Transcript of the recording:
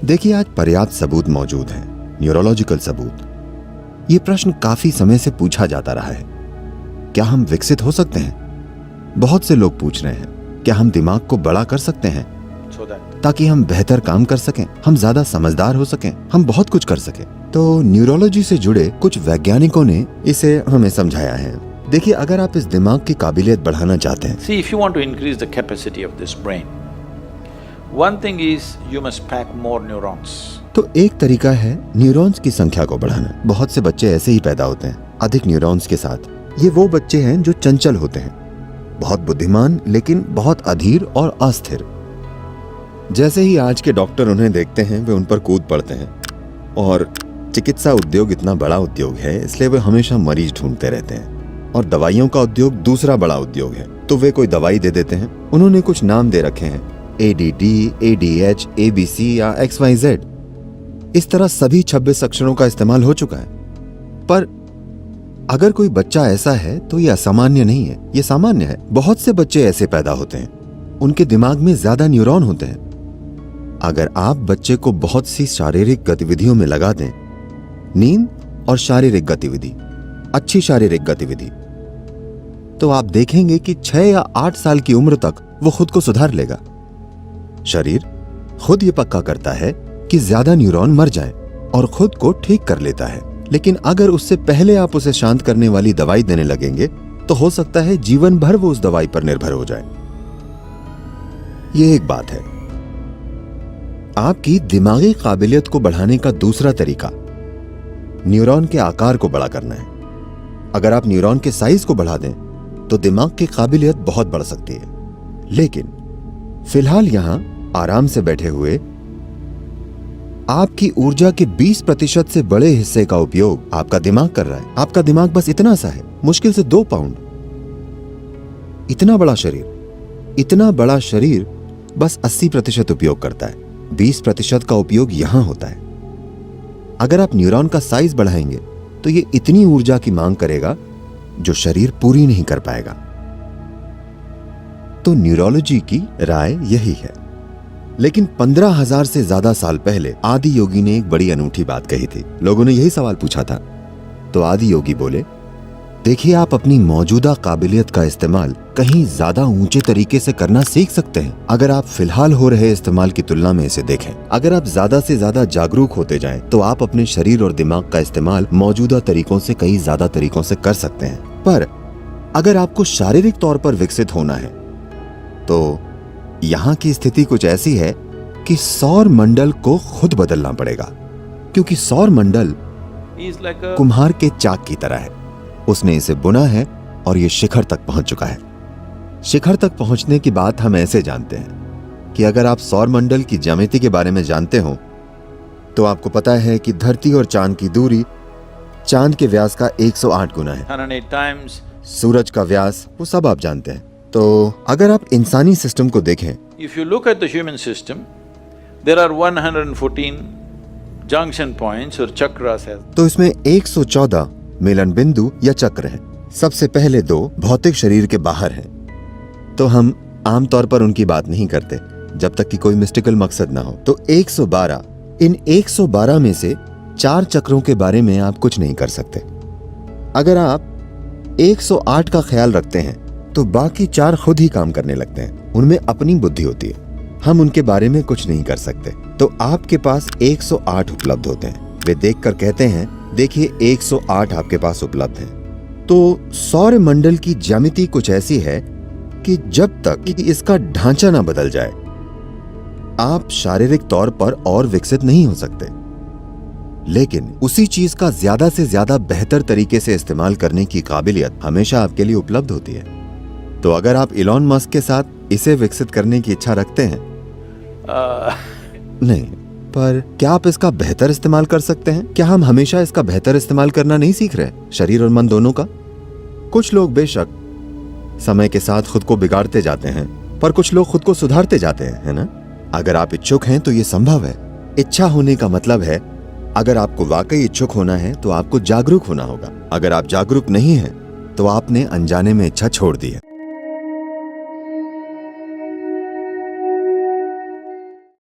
देखिए, आज पर्याप्त सबूत मौजूद हैं, न्यूरोलॉजिकल सबूत। ये प्रश्न काफी समय से पूछा जाता रहा है, क्या हम विकसित हो सकते हैं? बहुत से लोग पूछ रहे हैं, क्या हम दिमाग को बड़ा कर सकते हैं ताकि हम बेहतर काम कर सकें, हम ज्यादा समझदार हो सकें, हम बहुत कुछ कर सकें। तो न्यूरोलॉजी से जुड़े कुछ वैज्ञानिकों ने इसे हमें समझाया है। देखिए, अगर आप इस दिमाग की काबिलियत बढ़ाना चाहते हैं, See, if you want to increase the capacity of this brain, one thing is you must pack more neurons. तो एक तरीका है न्यूरॉन्स की संख्या को बढ़ाना। बहुत से बच्चे ऐसे ही पैदा होते हैं, अधिक न्यूरॉन्स के साथ। ये वो बच्चे हैं जो चंचल होते हैं, बहुत बुद्धिमान लेकिन बहुत अधीर और अस्थिर। जैसे ही आज के डॉक्टर उन्हें देखते हैं, वे उन पर कूद पड़ते हैं। और चिकित्सा उद्योग इतना बड़ा उद्योग है, इसलिए वे हमेशा मरीज ढूंढते रहते हैं। और दवाइयों का उद्योग दूसरा बड़ा उद्योग है, तो वे कोई दवाई दे देते हैं। उन्होंने कुछ नाम दे रखे हैं, ADD, ADH, ABC या XYZ। इस तरह सभी 26 अक्षरों का इस्तेमाल हो चुका है। पर अगर कोई बच्चा ऐसा है तो ये असामान्य नहीं है, ये सामान्य है। बहुत से बच्चे ऐसे पैदा होते हैं, उनके दिमाग में ज्यादा न्यूरॉन होते हैं। अगर आप बच्चे को बहुत सी शारीरिक गतिविधियों में लगा दें, नींद और शारीरिक गतिविधि, अच्छी शारीरिक गतिविधि, तो आप देखेंगे कि 6 या 8 साल की उम्र तक वो खुद को सुधार लेगा। शरीर खुद ये पक्का करता है कि ज्यादा न्यूरॉन मर जाएं और खुद को ठीक कर लेता है। लेकिन अगर उससे पहले आप उसे शांत करने वाली दवाई देने लगेंगे तो हो सकता है जीवन भर वो उस दवाई पर निर्भर हो जाए। ये एक बात है। आपकी दिमागी काबिलियत को बढ़ाने का दूसरा तरीका न्यूरॉन के आकार को बड़ा करना है। अगर आप न्यूरॉन के साइज को बढ़ा दें तो दिमाग की काबिलियत बहुत बढ़ सकती है। लेकिन फिलहाल यहां आराम से बैठे हुए आपकी ऊर्जा के 20% से बड़े हिस्से का उपयोग आपका दिमाग कर रहा है। आपका दिमाग बस इतना सा है, मुश्किल से 2 पाउंड। इतना बड़ा शरीर बस 80% उपयोग करता है, 20% का उपयोग यहां होता है। अगर आप न्यूरॉन का साइज बढ़ाएंगे तो ये इतनी ऊर्जा की मांग करेगा जो शरीर पूरी नहीं कर पाएगा। तो न्यूरोलॉजी की राय यही है। लेकिन 15,000 से ज्यादा साल पहले आदि योगी ने एक बड़ी अनूठी बात कही थी। लोगों ने यही सवाल पूछा था, तो आदि योगी बोले, देखिए, आप अपनी मौजूदा काबिलियत का इस्तेमाल कहीं ज्यादा ऊंचे तरीके से करना सीख सकते हैं अगर आप फिलहाल हो रहे इस्तेमाल की तुलना में इसे देखें। अगर आप ज्यादा से ज्यादा जागरूक होते जाएं, तो आप अपने शरीर और दिमाग का इस्तेमाल मौजूदा तरीकों से कई ज्यादा तरीकों से कर सकते हैं। पर अगर आपको शारीरिक तौर पर विकसित होना है तो यहाँ की स्थिति कुछ ऐसी है कि सौर मंडल को खुद बदलना पड़ेगा, क्योंकि सौर मंडल कुम्हार के चाक की तरह है। उसने इसे बुना है और ये शिखर तक पहुंच चुका है। शिखर तक पहुंचने की बात हम ऐसे जानते हैं कि अगर आप सौर मंडल की ज्यामिति के बारे में जानते हो तो आपको पता है कि धरती और चांद की दूरी चांद के व्यास का 108 गुना है। 108 times. सूरज का व्यास, वो सब आप जानते हैं। तो अगर आप इंसानी सिस्टम को देखें, If you look at the human system, there are 114 junction points or chakras. तो इसमें 114 मिलन बिंदु या चक्र हैं। सबसे पहले 2 भौतिक शरीर के बाहर हैं, तो हम आमतौर पर उनकी बात नहीं करते जब तक कि कोई मिस्टिकल मकसद ना हो। तो 112, इन 112 में से 4 चक्रों के बारे में आप कुछ नहीं कर सकते। अगर आप 108 का ख्याल रखते हैं तो बाकी 4 खुद ही काम करने लगते हैं, उनमें अपनी बुद्धि होती है, हम उनके बारे में कुछ नहीं कर सकते। तो आपके पास 108 उपलब्ध होते हैं। वे देखकर कहते हैं, देखिए 108 आपके पास उपलब्ध है। तो सौर मंडल की ज्यामिति कुछ ऐसी है कि जब तक कि इसका ढांचा ना बदल जाए, आप शारीरिक तौर पर और विकसित नहीं हो सकते। लेकिन उसी चीज का ज्यादा से ज्यादा बेहतर तरीके से इस्तेमाल करने की काबिलियत हमेशा आपके लिए उपलब्ध होती है। तो अगर आप इलॉन मस्क के साथ इसे विकसित करने की इच्छा रखते हैं, नहीं, पर क्या आप इसका बेहतर इस्तेमाल कर सकते हैं? क्या हम हमेशा इसका बेहतर इस्तेमाल करना नहीं सीख रहे, शरीर और मन दोनों का? कुछ लोग बेशक समय के साथ खुद को बिगाड़ते जाते हैं, पर कुछ लोग खुद को सुधारते जाते हैं, है ना? अगर आप इच्छुक हैं तो ये संभव है। इच्छा होने का मतलब है, अगर आपको वाकई इच्छुक होना है तो आपको जागरूक होना होगा। अगर आप जागरूक नहीं हैं तो आपने अनजाने में इच्छा छोड़ दी है।